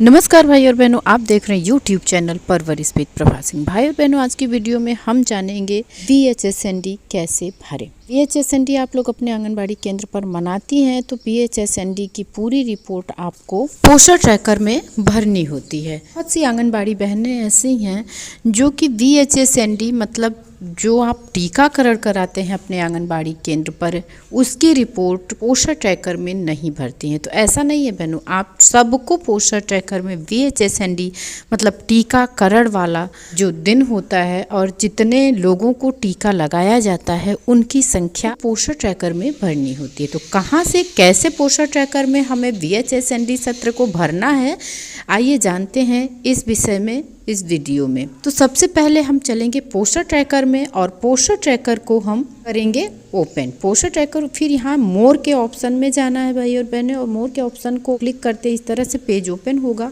नमस्कार भाई और बहनों, आप देख रहे हैं यूट्यूब चैनल परवरिश विद प्रभा सिंह। भाई और बहनों, आज की वीडियो में हम जानेंगे VHSND कैसे भरें। VHSND आप लोग अपने आंगनबाड़ी केंद्र पर मनाती हैं तो VHSND की पूरी रिपोर्ट आपको पोस्टर ट्रैकर में भरनी होती है। बहुत सी आंगनबाड़ी बहनें ऐसी हैं जो कि VHSND मतलब जो आप टीकाकरण कराते हैं अपने आंगनबाड़ी केंद्र पर, उसकी रिपोर्ट पोस्टर ट्रैकर में नहीं भरती हैं। तो ऐसा नहीं है बहनों, आप सबको पोस्टर ट्रैकर में VHSND मतलब टीकाकरण वाला जो दिन होता है और जितने लोगों को टीका लगाया जाता है उनकी संख्या पोस्टर ट्रैकर में भरनी होती है। तो कहाँ से कैसे पोस्टर ट्रैकर में हमें VHSND सत्र को भरना है, आइए जानते हैं इस विषय में इस वीडियो में। तो सबसे पहले हम चलेंगे पोस्टर ट्रैकर में और पोस्टर ट्रैकर को हम करेंगे ओपन। पोस्टर ट्रैकर फिर यहाँ मोर के ऑप्शन में जाना है भाई और बहनें, और मोर के ऑप्शन को क्लिक करते इस तरह से पेज ओपन होगा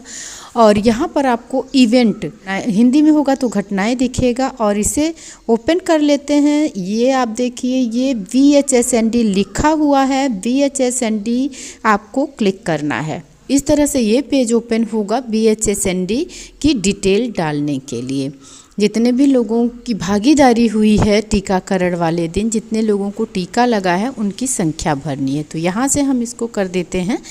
और यहाँ पर आपको इवेंट हिंदी में होगा तो घटनाएं दिखेगा और इसे ओपन कर लेते हैं। ये आप देखिए, ये VHSND लिखा हुआ है, VHSND आपको क्लिक करना है। इस तरह से ये पेज ओपन होगा VHSND की डिटेल डालने के लिए। जितने भी लोगों की भागीदारी हुई है टीकाकरण वाले दिन, जितने लोगों को टीका लगा है उनकी संख्या भरनी है। तो यहाँ से हम इसको कर देते हैं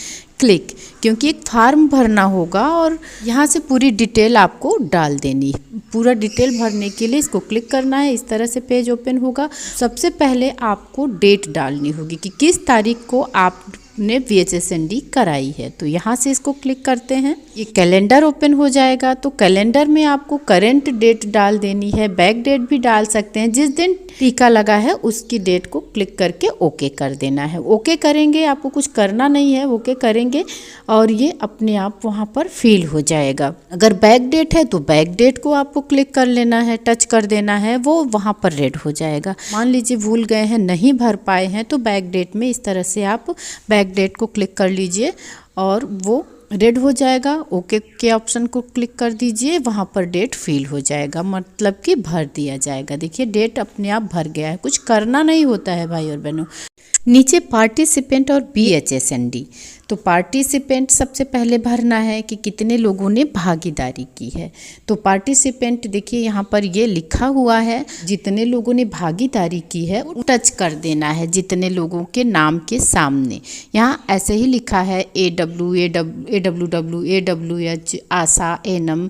क्लिक, क्योंकि एक फॉर्म भरना होगा और यहाँ से पूरी डिटेल आपको डाल देनी। पूरा डिटेल भरने के लिए इसको क्लिक करना है। इस तरह से पेज ओपन होगा। सबसे पहले आपको डेट डालनी होगी कि किस तारीख को आपने VHSND कराई है। तो यहाँ से इसको क्लिक करते हैं, ये कैलेंडर ओपन हो जाएगा। तो कैलेंडर में आपको करंट डेट डाल देनी है, बैक डेट भी डाल सकते हैं। जिस दिन टीका लगा है उसकी डेट को क्लिक करके ओके कर देना है। ओके करेंगे, आपको कुछ करना नहीं है, ओके करेंगे और ये अपने आप वहाँ पर फिल हो जाएगा। अगर बैक डेट है तो बैक डेट को आपको क्लिक कर लेना है, टच कर देना है, वो वहाँ पर रेड हो जाएगा। मान लीजिए भूल गए हैं, नहीं भर पाए हैं, तो बैक डेट में इस तरह से आप बैक डेट को क्लिक कर लीजिए और वो रेड हो जाएगा। ओके के ऑप्शन को क्लिक कर दीजिए, वहाँ पर डेट फिल हो जाएगा, मतलब कि भर दिया जाएगा। देखिए डेट अपने आप भर गया है, कुछ करना नहीं होता है भाई और बहनों। नीचे पार्टिसिपेंट और VHSND, तो पार्टिसिपेंट सबसे पहले भरना है कि कितने लोगों ने भागीदारी की है। तो पार्टिसिपेंट देखिए यहाँ पर ये लिखा हुआ है, जितने लोगों ने भागीदारी की है वो टच कर देना है जितने लोगों के नाम के सामने। यहाँ ऐसे ही लिखा है AWW, AWH, आशा, एनम,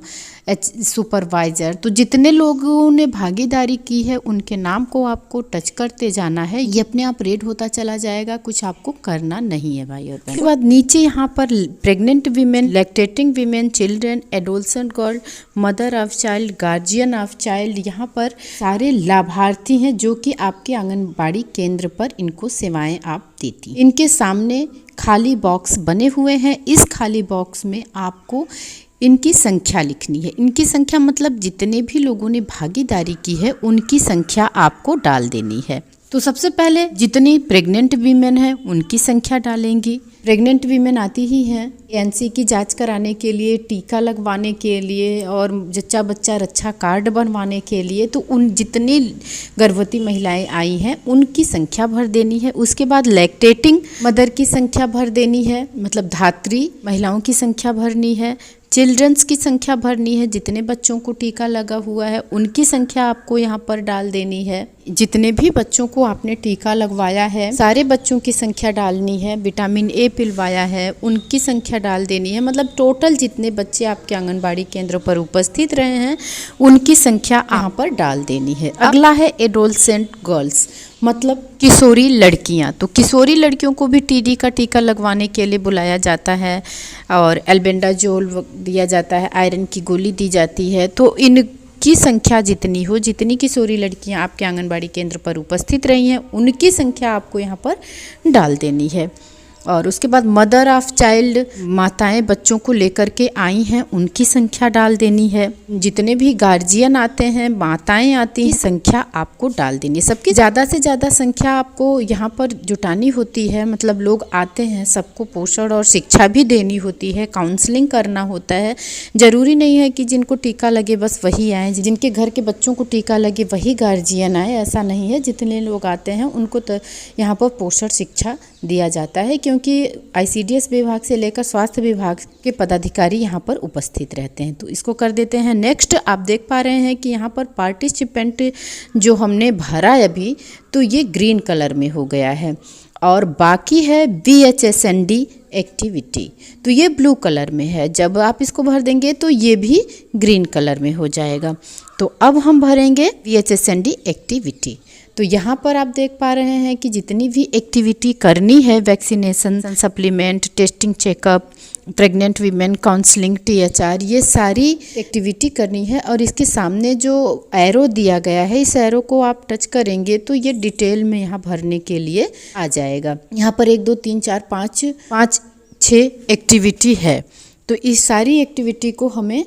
सुपरवाइज़र। तो जितने लोगों ने भागीदारी की है उनके नाम को आपको टच करते जाना है। ये अपने आप रेड होता चला जाएगा, कुछ आपको करना नहीं है भाई और बहन। उसके बाद नीचे यहाँ पर pregnant women, lactating women, children, adolescent girl, mother of child, guardian of child, यहाँ पर सारे लाभार्थी हैं जो कि आपके आंगनबाड़ी केंद्र पर इनको सेवाएं आप देती। इनके सामने खाली बॉक्स बने हुए हैं। इस खाली बॉक्स में आपको इनकी संख्या लिखनी है। इनकी संख्या मतलब जितने भी लोगों ने भागीदारी की है उनकी संख्या आपको डाल देनी है। तो सबसे पहले जितनी प्रेग्नेंट वीमेन है उनकी संख्या डालेंगी। प्रेग्नेंट वीमेन आती ही हैं ANC की जांच कराने के लिए, टीका लगवाने के लिए और जच्चा बच्चा रक्षा कार्ड बनवाने के लिए। तो उन जितनी गर्भवती महिलाएं आई हैं उनकी संख्या भर देनी है। उसके बाद लैक्टेटिंग मदर की संख्या भर देनी है, मतलब धात्री महिलाओं की संख्या भरनी है। चिल्ड्रंस की संख्या भरनी है, जितने बच्चों को टीका लगा हुआ है उनकी संख्या आपको यहाँ पर डाल देनी है। जितने भी बच्चों को आपने टीका लगवाया है सारे बच्चों की संख्या डालनी है। विटामिन A पिलवाया है उनकी संख्या डाल देनी है, मतलब टोटल जितने बच्चे आपके आंगनबाड़ी केंद्र पर उपस्थित रहे हैं उनकी संख्या यहाँ पर डाल देनी है। अगला है एडोलसेंट गर्ल्स, मतलब किशोरी लड़कियां। तो किशोरी लड़कियों को भी TD का टीका लगवाने के लिए बुलाया जाता है और एल्बेंडाजोल दिया जाता है, आयरन की गोली दी जाती है। तो इनकी संख्या जितनी हो, जितनी किशोरी लड़कियां आपके आंगनबाड़ी केंद्र पर उपस्थित रही हैं उनकी संख्या आपको यहाँ पर डाल देनी है। और उसके बाद मदर ऑफ चाइल्ड, माताएं बच्चों को लेकर के आई हैं उनकी संख्या डाल देनी है। जितने भी गार्जियन आते हैं, माताएं आती हैं, संख्या आपको डाल देनी है। सबकी ज़्यादा से ज़्यादा संख्या आपको यहाँ पर जुटानी होती है, मतलब लोग आते हैं, सबको पोषण और शिक्षा भी देनी होती है, काउंसलिंग करना होता है। ज़रूरी नहीं है कि जिनको टीका लगे बस वही आए, जिनके घर के बच्चों को टीका लगे वही गार्जियन आए, ऐसा नहीं है। जितने लोग आते हैं उनको तो यहाँ पर पोषण शिक्षा दिया जाता है, क्योंकि क्योंकि ICDS विभाग से लेकर स्वास्थ्य विभाग के पदाधिकारी यहाँ पर उपस्थित रहते हैं। तो इसको कर देते हैं नेक्स्ट। आप देख पा रहे हैं कि यहाँ पर पार्टिसिपेंट जो हमने भरा है अभी, तो ये ग्रीन कलर में हो गया है और बाकी है VHSND एक्टिविटी, तो ये ब्लू कलर में है। जब आप इसको भर देंगे तो ये भी ग्रीन कलर में हो जाएगा। तो अब हम भरेंगे VHSND एक्टिविटी। तो यहाँ पर आप देख पा रहे हैं कि जितनी भी एक्टिविटी करनी है, vaccination, supplement, testing, checkup, pregnant women, counselling, THR, ये सारी एक्टिविटी करनी है। और इसके सामने जो एरो दिया गया है, इस एरो को आप टच करेंगे तो ये डिटेल में यहाँ भरने के लिए आ जाएगा। यहाँ पर 1 2 3 4 5 6 एक्टिविटी है, तो इस सारी एक्टिविटी को हमें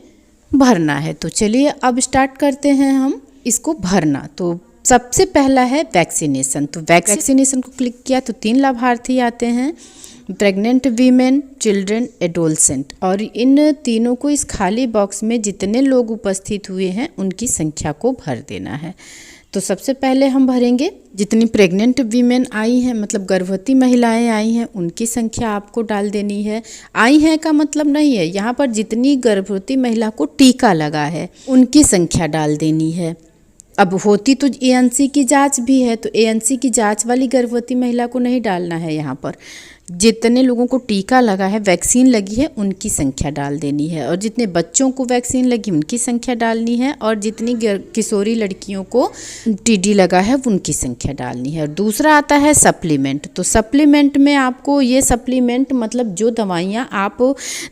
भरना है। तो चलिए अब स्टार्ट करते हैं हम इसको भरना। तो सबसे पहला है वैक्सीनेशन। तो वैक्सीनेशन को क्लिक किया तो 3 लाभार्थी आते हैं, प्रेग्नेंट वीमेन, चिल्ड्रन, एडोलसेंट। और इन तीनों को इस खाली बॉक्स में जितने लोग उपस्थित हुए हैं उनकी संख्या को भर देना है। तो सबसे पहले हम भरेंगे जितनी प्रेग्नेंट वीमेन आई हैं, मतलब गर्भवती महिलाएं आई हैं, उनकी संख्या आपको डाल देनी है। आई हैं का मतलब नहीं है, यहाँ पर जितनी गर्भवती महिला को टीका लगा है उनकी संख्या डाल देनी है। अब होती तो ANC की जांच भी है, तो ANC की जांच वाली गर्भवती महिला को नहीं डालना है। यहाँ पर जितने लोगों को टीका लगा है, वैक्सीन लगी है, उनकी संख्या डाल देनी है। और जितने बच्चों को वैक्सीन लगी उनकी संख्या डालनी है। और जितनी किशोरी लड़कियों को TD लगा है उनकी संख्या डालनी है। और दूसरा आता है सप्लीमेंट। तो सप्लीमेंट में आपको ये सप्लीमेंट मतलब जो दवाइयाँ आप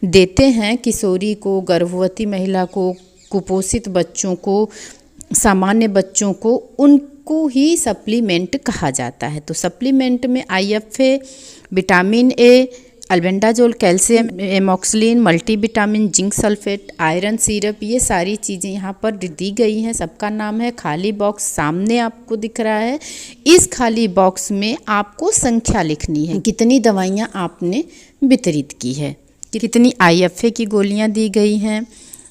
देते हैं किशोरी को, गर्भवती महिला को, कुपोषित बच्चों को, सामान्य बच्चों को, उनको ही सप्लीमेंट कहा जाता है। तो सप्लीमेंट में IFA, vitamin A, albendazole, calcium, एमॉक्सिलिन, multivitamin, zinc sulphate, iron syrup, ये सारी चीज़ें यहाँ पर दी गई हैं। सबका नाम है। खाली बॉक्स सामने आपको दिख रहा है। इस खाली बॉक्स में आपको संख्या लिखनी है, कितनी दवाइयाँ आपने वितरित की है, कितनी IFA की गोलियाँ दी गई हैं,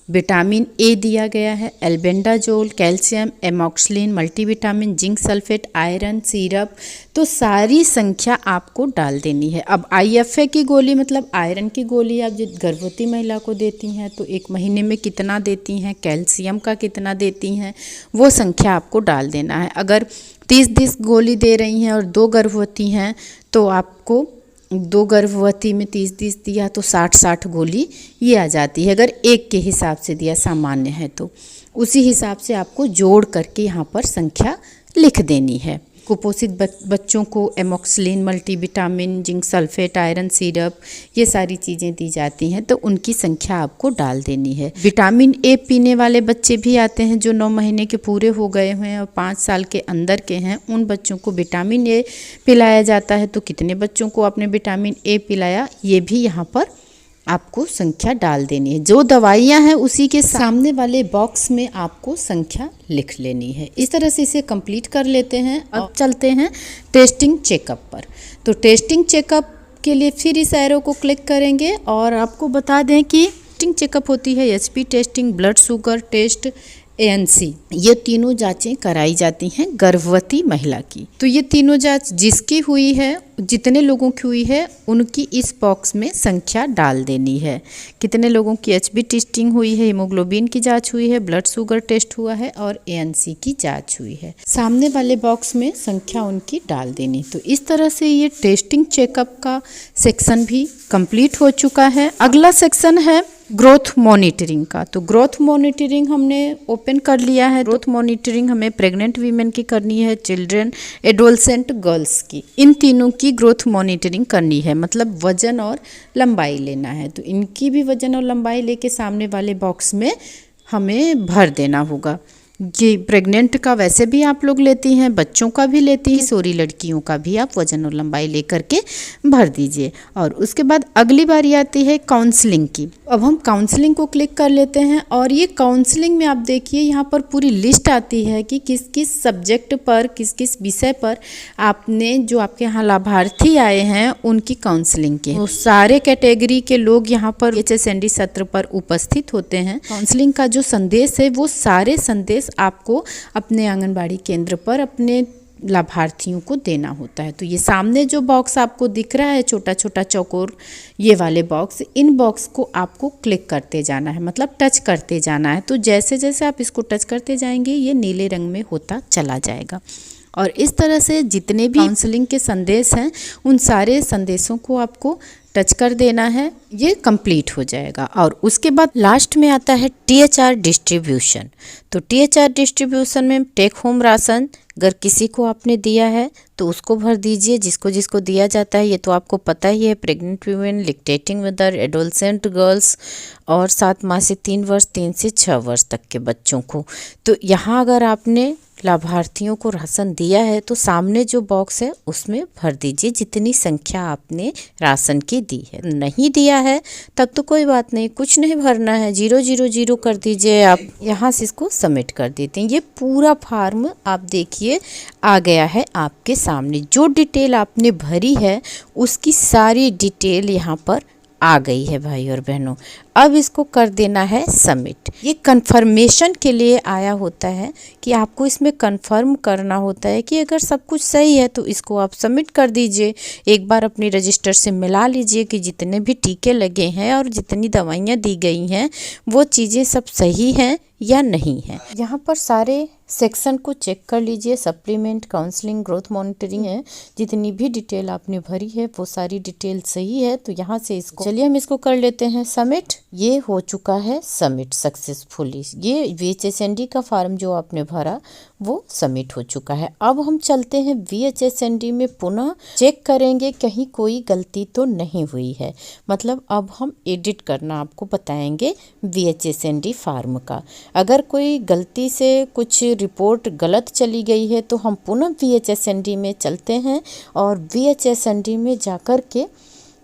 विटामिन A दिया गया है, albendazole, calcium, एमॉक्सिलिन, multivitamin, zinc sulphate, iron syrup, तो सारी संख्या आपको डाल देनी है। अब IFA की गोली मतलब आयरन की गोली आप जो गर्भवती महिला को देती हैं तो 1 महीने में कितना देती हैं, कैल्शियम का कितना देती हैं, वो संख्या आपको डाल देना है। अगर 30 गोली दे रही हैं और 2 गर्भवती हैं तो आपको 2 गर्भवती में 30 दिया तो 60 गोली ये आ जाती है। अगर 1 के हिसाब से दिया सामान्य है तो उसी हिसाब से आपको जोड़ करके यहाँ पर संख्या लिख देनी है। कुपोषित बच्चों को एमॉक्सिलिन, multivitamin, zinc sulphate, iron syrup, ये सारी चीज़ें दी जाती हैं तो उनकी संख्या आपको डाल देनी है। विटामिन A पीने वाले बच्चे भी आते हैं जो 9 महीने के पूरे हो गए हैं और 5 साल के अंदर के हैं, उन बच्चों को विटामिन A पिलाया जाता है। तो कितने बच्चों को आपने विटामिन A पिलाया, ये भी यहाँ पर आपको संख्या डाल देनी है। जो दवाइयाँ हैं उसी के सामने वाले बॉक्स में आपको संख्या लिख लेनी है। इस तरह से इसे कंप्लीट कर लेते हैं। अब चलते हैं टेस्टिंग चेकअप पर। तो टेस्टिंग चेकअप के लिए फिर इस एरो को क्लिक करेंगे और आपको बता दें कि टेस्टिंग चेकअप होती है HP testing, blood sugar test, ANC, ये तीनों जांचें कराई जाती हैं गर्भवती महिला की। तो ये तीनों जांच जिसकी हुई है, जितने लोगों की हुई है, उनकी इस बॉक्स में संख्या डाल देनी है। कितने लोगों की HB टेस्टिंग हुई है, हीमोग्लोबिन की जांच हुई है, ब्लड शुगर टेस्ट हुआ है और ANC की जांच हुई है, सामने वाले बॉक्स में संख्या उनकी डाल देनी। तो इस तरह से ये टेस्टिंग चेकअप का सेक्शन भी कंप्लीट हो चुका है। अगला सेक्शन है ग्रोथ मॉनिटरिंग का। तो ग्रोथ मॉनिटरिंग हमने ओपन कर लिया है। ग्रोथ मॉनिटरिंग हमें प्रेग्नेंट वीमेन की करनी है, चिल्ड्रन, एडोलसेंट, गर्ल्स की, इन तीनों की ग्रोथ मॉनिटरिंग करनी है, मतलब वजन और लंबाई लेना है। तो इनकी भी वजन और लंबाई लेके सामने वाले बॉक्स में हमें भर देना होगा। ये प्रेग्नेंट का वैसे भी आप लोग लेती हैं, बच्चों का भी लेती हैं, किशोरी लड़कियों का भी आप वजन और लंबाई लेकर के भर दीजिए। और उसके बाद अगली बारी आती है काउंसलिंग की। अब हम काउंसलिंग को क्लिक कर लेते हैं और ये काउंसलिंग में आप देखिए यहाँ पर पूरी लिस्ट आती है कि किस किस सब्जेक्ट पर, किस किस विषय पर आपने, जो आपके यहाँ लाभार्थी आए हैं उनकी काउंसलिंग की। तो सारे कैटेगरी के लोग यहाँ पर HSND सत्र पर उपस्थित होते हैं। काउंसलिंग का जो संदेश है वो सारे संदेश आपको अपने आंगनबाड़ी केंद्र पर अपने लाभार्थियों को देना होता है। तो ये सामने जो बॉक्स आपको दिख रहा है छोटा छोटा चौकोर, ये वाले बॉक्स, इन बॉक्स को आपको क्लिक करते जाना है, मतलब टच करते जाना है। तो जैसे जैसे आप इसको टच करते जाएंगे ये नीले रंग में होता चला जाएगा। और इस तरह से जितने भी काउंसलिंग के संदेश हैं उन सारे संदेशों को आपको टच कर देना है, ये कंप्लीट हो जाएगा। और उसके बाद लास्ट में आता है THR डिस्ट्रीब्यूशन। तो THR डिस्ट्रीब्यूशन में टेक होम राशन अगर किसी को आपने दिया है तो उसको भर दीजिए, जिसको जिसको दिया जाता है ये तो आपको पता ही है, pregnant women, lactating mother, adolescent girls और 7 माह से 3 वर्ष, 3 से 6 वर्ष तक के बच्चों को। तो यहाँ अगर आपने लाभार्थियों को राशन दिया है तो सामने जो बॉक्स है उसमें भर दीजिए जितनी संख्या आपने राशन की दी है। नहीं दिया है तब तो कोई बात नहीं, कुछ नहीं भरना है, 000 कर दीजिए आप, यहाँ से इसको सबमिट कर देते हैं। ये पूरा फार्म आप देखिए आ गया है आपके सामने। जो डिटेल आपने भरी है उसकी सारी डिटेल यहाँ पर आ गई है भाई और बहनों। अब इसको कर देना है सबमिट। ये कंफर्मेशन के लिए आया होता है कि आपको इसमें कंफर्म करना होता है कि अगर सब कुछ सही है तो इसको आप सबमिट कर दीजिए। एक बार अपनी रजिस्टर से मिला लीजिए कि जितने भी टीके लगे हैं और जितनी दवाइयाँ दी गई हैं वो चीज़ें सब सही हैं या नहीं है। यहाँ पर सारे सेक्शन को चेक कर लीजिए, सप्लीमेंट, काउंसलिंग, ग्रोथ मॉनिटरिंग है, जितनी भी डिटेल आपने भरी है वो सारी डिटेल सही है। तो यहाँ से इसको चलिए हम इसको कर लेते हैं सबमिट। ये हो चुका है सबमिट सक्सेसफुली। ये VHSND का फॉर्म जो आपने भरा वो सबमिट हो चुका है। अब हम चलते हैं VHSND में, पुनः चेक करेंगे कहीं कोई गलती तो नहीं हुई है। मतलब अब हम एडिट करना आपको बताएंगे VHSND फॉर्म का। अगर कोई गलती से कुछ रिपोर्ट गलत चली गई है तो हम पुनः VHSND में चलते हैं और VHSND में जाकर के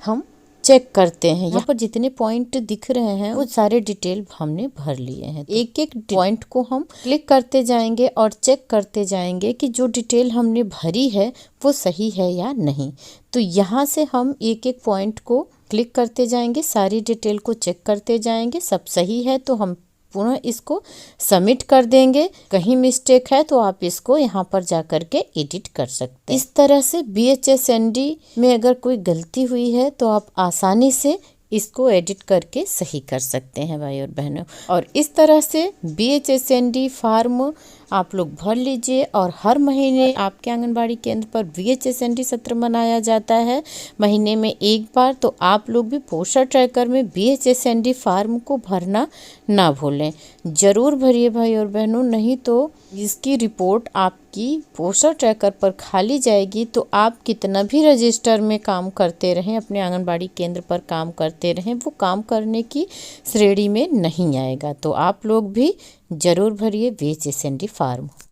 हम चेक करते हैं। यहाँ पर जितने पॉइंट दिख रहे हैं वो सारे डिटेल हमने भर लिए हैं। एक एक पॉइंट को हम क्लिक करते जाएंगे और चेक करते जाएंगे कि जो डिटेल हमने भरी है वो सही है या नहीं। तो यहाँ से हम एक एक पॉइंट को क्लिक करते जाएंगे, सारी डिटेल को चेक करते जाएंगे, सब सही है तो हम पुनः इसको सबमिट कर देंगे। कहीं मिस्टेक है तो आप इसको यहाँ पर जा कर के एडिट कर सकते हैं। इस तरह से VHSND में अगर कोई गलती हुई है तो आप आसानी से इसको एडिट करके सही कर सकते हैं भाई और बहनों। और इस तरह से VHSND फॉर्म आप लोग भर लीजिए। और हर महीने आपके आंगनबाड़ी केंद्र पर VHSND सत्र मनाया जाता है, महीने में एक बार। तो आप लोग भी पोषण ट्रैकर में VHSND फॉर्म को भरना ना भूलें, ज़रूर भरिए भाई और बहनों, नहीं तो इसकी रिपोर्ट आपकी पोषण ट्रैकर पर खाली जाएगी। तो आप कितना भी रजिस्टर में काम करते रहें, अपने आंगनबाड़ी केंद्र पर काम करते रहें, वो काम करने की श्रेणी में नहीं आएगा। तो आप लोग भी ज़रूर भरिए VHSND फॉर्म।